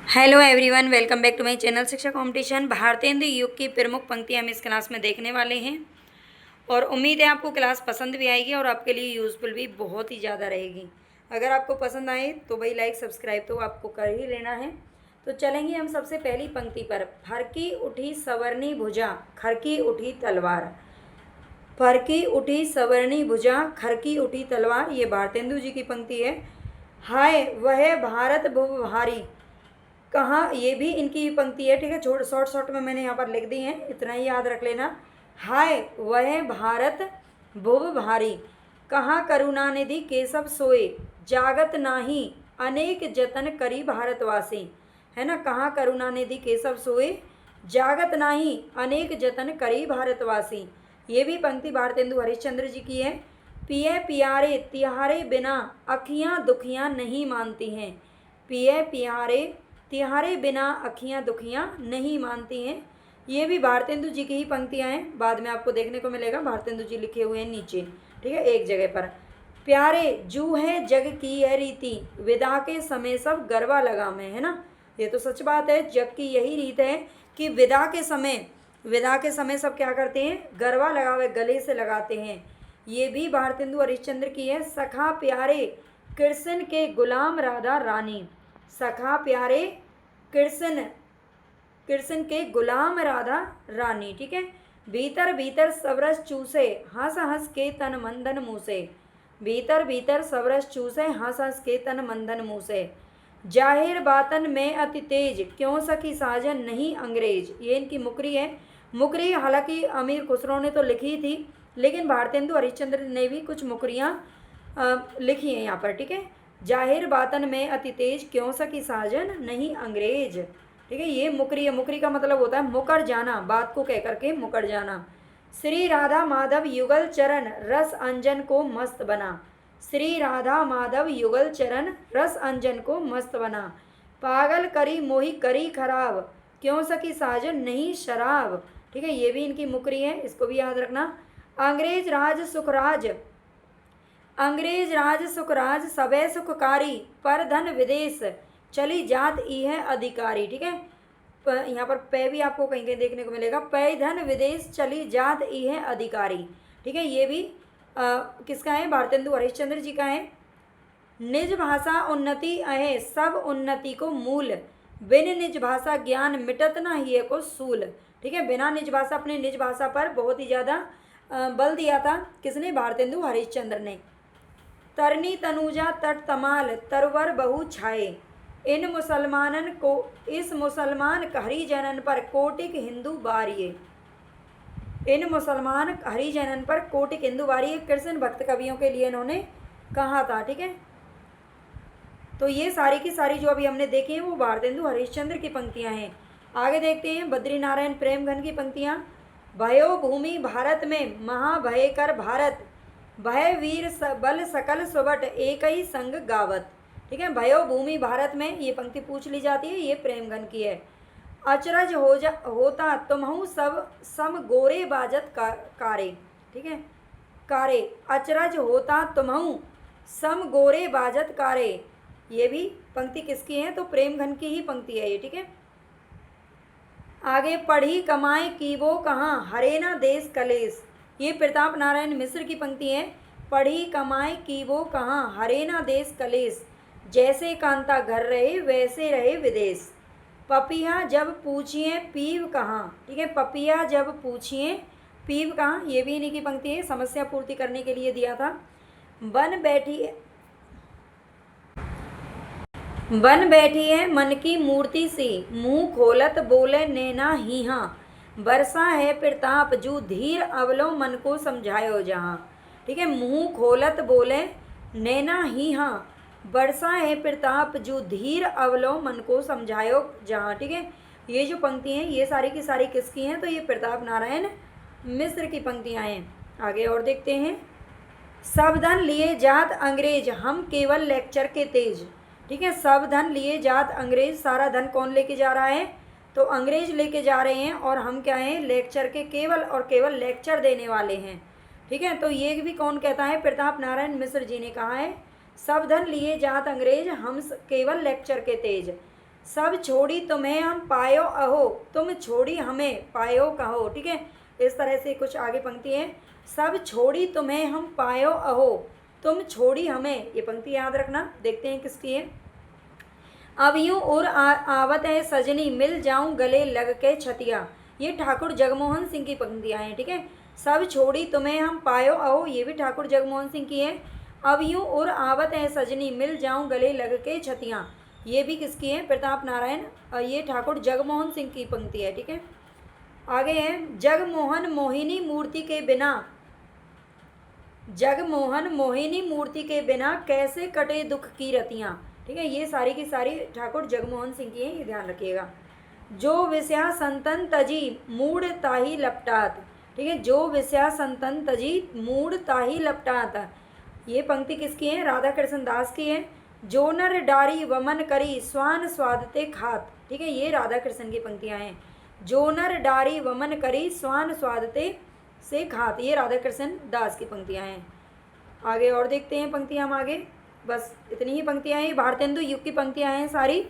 Hello everyone, welcome back to my channel Shiksha competition. भारतीय हिंदी युग की प्रमुख पंक्तियां हम इस क्लास में देखने वाले हैं और उम्मीद है आपको क्लास पसंद भी आएगी और आपके लिए यूज़फुल भी बहुत ही ज़्यादा रहेगी। अगर आपको पसंद आए तो भाई लाइक सब्सक्राइब तो आपको कर ही लेना है। तो चलेंगे हम सबसे पहली पंक्ति पर। फरकी उठी सवर्णी भुजा, खरकी उठी तलवार। फरकी उठी सवर्णी भुजा, खरकी उठी तलवार, ये भारतेंदु जी की पंक्ति है। हाय वह भारत भुव भारी, कहाँ, ये भी इनकी पंक्ति है। ठीक है, शॉर्ट शॉर्ट में मैंने यहाँ पर लिख दी है, इतना ही याद रख लेना। हाय वह भारत भुव भारी, कहाँ करुणा निधि केशव सोए, जागत नाही अनेक जतन करी भारतवासी। है ना, कहाँ करुणा निधि केशव सोए, जागत नाही अनेक जतन करी भारतवासी। ये भी पंक्ति भारतेंदु हरिश्चंद्र जी की है। पिए पियारे तिहारे बिना अखियाँ दुखियाँ नहीं मानती हैं। पिए पियारे तिहारे बिना अखियाँ दुखियाँ नहीं मानती हैं। ये भी भारतेंदु जी की ही पंक्तियाँ हैं, बाद में आपको देखने को मिलेगा भारतेंदु जी लिखे हुए हैं नीचे। ठीक है, एक जगह पर। प्यारे जू है जग की यह रीति, विदा के समय सब गरबा लगा में। है ना, ये तो सच बात है, जग की यही रीत है कि विदा के समय सब क्या करते हैं, गरबा लगावे, गले से लगाते हैं। ये भी भारतेंदु हरिश्चंद्र की है। सखा प्यारे कृष्ण के गुलाम राधा रानी, सखा प्यारे कृष्ण कृष्ण के गुलाम राधा रानी। ठीक है, भीतर भीतर सबरस चूसे, हंस हंस के तन मंदन मूसे। भीतर भीतर सबरस चूसे, हंस हंस के तन मंदन मूसे। जाहिर बातन में अति तेज, क्यों सखी साजन नहीं अंग्रेज। ये इनकी मुकरी है। मुकरी हालांकि अमीर खुसरो ने तो लिखी थी, लेकिन भारतेंदु हरिश्चंद्र ने भी कुछ मुकरियाँ लिखी हैं यहाँ पर। ठीक है, जाहिर बातन में अति तेज, क्यों सकी साजन नहीं अंग्रेज। ठीक है, ये मुकरी है। मुकरी का मतलब होता है मुकर जाना, बात को कह करके मुकर जाना। श्री राधा माधव युगल चरण रस अंजन को मस्त बना। श्री राधा माधव युगल चरण रस अंजन को मस्त बना। पागल करी मोही करी खराब, क्यों सकी साजन नहीं शराब। ठीक है, ये भी इनकी मुकरी है, इसको भी याद रखना। अंग्रेज राज सुखराज, अंग्रेज राज सुखराज सबे सुखकारी, पर धन विदेश चली जात ई है अधिकारी। ठीक है, यहाँ पर पे भी आपको कहीं कहीं देखने को मिलेगा, पे धन विदेश चली जात ई है अधिकारी। ठीक है, ये भी किसका है, भारतेंदु हरिश्चंद्र जी का है। निज भाषा उन्नति अहे सब उन्नति को मूल, बिन निज भाषा ज्ञान मिटत न हिय को सूल। ठीक है, बिना निज भाषा, अपने निज भाषा पर बहुत ही ज़्यादा बल दिया था किसने, भारतेंदु हरिश्चंद्र ने। तरनी तनुजा तट तमाल तरवर बहु छाए, इन मुसलमानन को इस मुसलमान हरिजनन पर कोटिक हिंदू बारिये। इन मुसलमान हरिजनन पर कोटिक हिंदू बारिये, कृष्ण भक्त कवियों के लिए इन्होंने कहा था। ठीक है, तो ये सारी की सारी जो अभी हमने देखी हैं वो भारतेंदु हरिश्चंद्र की पंक्तियां हैं। आगे देखते हैं बद्रीनारायण प्रेमघन की पंक्तियां। भयो भूमि भारत में महाभयकर भारत, भय वीर बल सकल सुबट एक ही संग गावत। ठीक है, भयो भूमि भारत में, ये पंक्ति पूछ ली जाती है, ये प्रेमघन की है। अचरज होता तुम्हु सब सम गोरे बाजत कारे। ठीक है, कारे, अचरज होता तुम्हु सम गोरे बाजत कारे, ये भी पंक्ति किसकी है, तो प्रेमघन की ही पंक्ति है ये। ठीक है, आगे पढ़ी कमाए की वो कहाँ हरे ना देश कलेश, ये प्रताप नारायण मिश्र की पंक्ति है। पढ़ी कमाए की वो कहाँ हरे ना देश कलेश, जैसे कांता घर रहे वैसे रहे विदेश। पपिया जब पूछिए पीव कहाँ। ठीक है, पपिया जब पूछिए पीव कहाँ, ये भी इन्हीं की पंक्ति है, समस्या पूर्ति करने के लिए दिया था। बन बैठी है मन की मूर्ति सी, मुंह खोलत बोले नैना ही हाँ, बरसा है प्रताप जू धीर अवलो मन को समझायो जहाँ। ठीक है, मुंह खोलत बोले नैना ही हाँ, बरसा है प्रताप जू धीर अवलो मन को समझायो जहाँ। ठीक है, ये जो पंक्ति हैं ये सारी की सारी किसकी हैं, तो ये प्रताप नारायण मिश्र की पंक्तियाँ हैं। आगे और देखते हैं। सब धन लिए जात अंग्रेज हम केवल लेक्चर के तेज। ठीक है, सब धन लिए जात अंग्रेज, सारा धन कौन लेके जा रहा है, तो अंग्रेज लेके जा रहे हैं, और हम क्या हैं, लेक्चर के केवल और केवल लेक्चर देने वाले हैं। ठीक है, तो ये भी कौन कहता है, प्रताप नारायण मिश्र जी ने कहा है। सब धन लिए जात अंग्रेज हम केवल लेक्चर के तेज, सब छोड़ी तुम्हें हम पायो अहो, तुम छोड़ी हमें पायो कहो। ठीक है, इस तरह से कुछ आगे पंक्ति है। सब छोड़ी तुम्हें हम पायो अहो, तुम छोड़ी हमें, ये पंक्ति याद रखना। देखते हैं किसकी है। अब यूं और आवत है सजनी, मिल जाऊं गले लग के छतिया, ये ठाकुर जगमोहन सिंह की पंक्तियाँ हैं। ठीक है, सब छोड़ी तुम्हें हम पायो अहो, ये भी ठाकुर जगमोहन सिंह की है। अब यूं और आवत है सजनी, मिल जाऊं गले लग के छतियाँ, ये भी किसकी है, प्रताप नारायण, ये ठाकुर जगमोहन सिंह की पंक्ति है। ठीक है, आगे है जगमोहन मोहिनी मूर्ति के बिना, जगमोहन मोहिनी मूर्ति के बिना कैसे कटे दुख की रतियाँ। ठीक है, ये सारी की सारी ठाकुर जगमोहन सिंह की है, ये ध्यान रखिएगा। जो विषया संतन तजी मूड ताही लपटात। ठीक है, जो विषया संतन तजी मूड ताही लपटात, ये पंक्ति किसकी है, राधा कृष्ण दास की है। जो नर डारी वमन करी स्वान स्वादते खात। ठीक है, ये राधा कृष्ण की पंक्तियाँ हैं। जो नर डारी वमन करी स्वान स्वादते से खात, ये राधा कृष्ण दास की पंक्तियाँ हैं। आगे और देखते हैं पंक्तियाँ हम आगे, बस इतनी ही पंक्तियाँ हैं। भारतेंदु युग की पंक्तियाँ हैं सारी,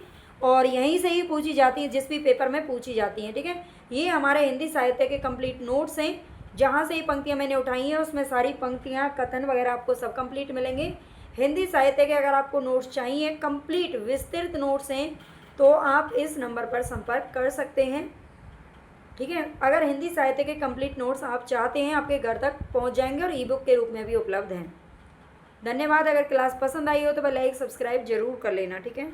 और यहीं से ही पूछी जाती है, जिस भी पेपर में पूछी जाती हैं। ठीक है, ये हमारे हिंदी साहित्य के कंप्लीट नोट्स हैं, जहाँ से ये पंक्तियाँ मैंने उठाई हैं उसमें सारी पंक्तियाँ कथन वगैरह आपको सब कंप्लीट मिलेंगे। हिंदी साहित्य के अगर आपको नोट्स चाहिए, कंप्लीट विस्तृत नोट्स हैं, तो आप इस नंबर पर संपर्क कर सकते हैं। ठीक है, अगर हिंदी साहित्य के कंप्लीट नोट्स आप चाहते हैं, आपके घर तक पहुंच जाएंगे और ई बुक के रूप में भी उपलब्ध हैं। धन्यवाद। अगर क्लास पसंद आई हो तो लाइक सब्सक्राइब जरूर कर लेना। ठीक है।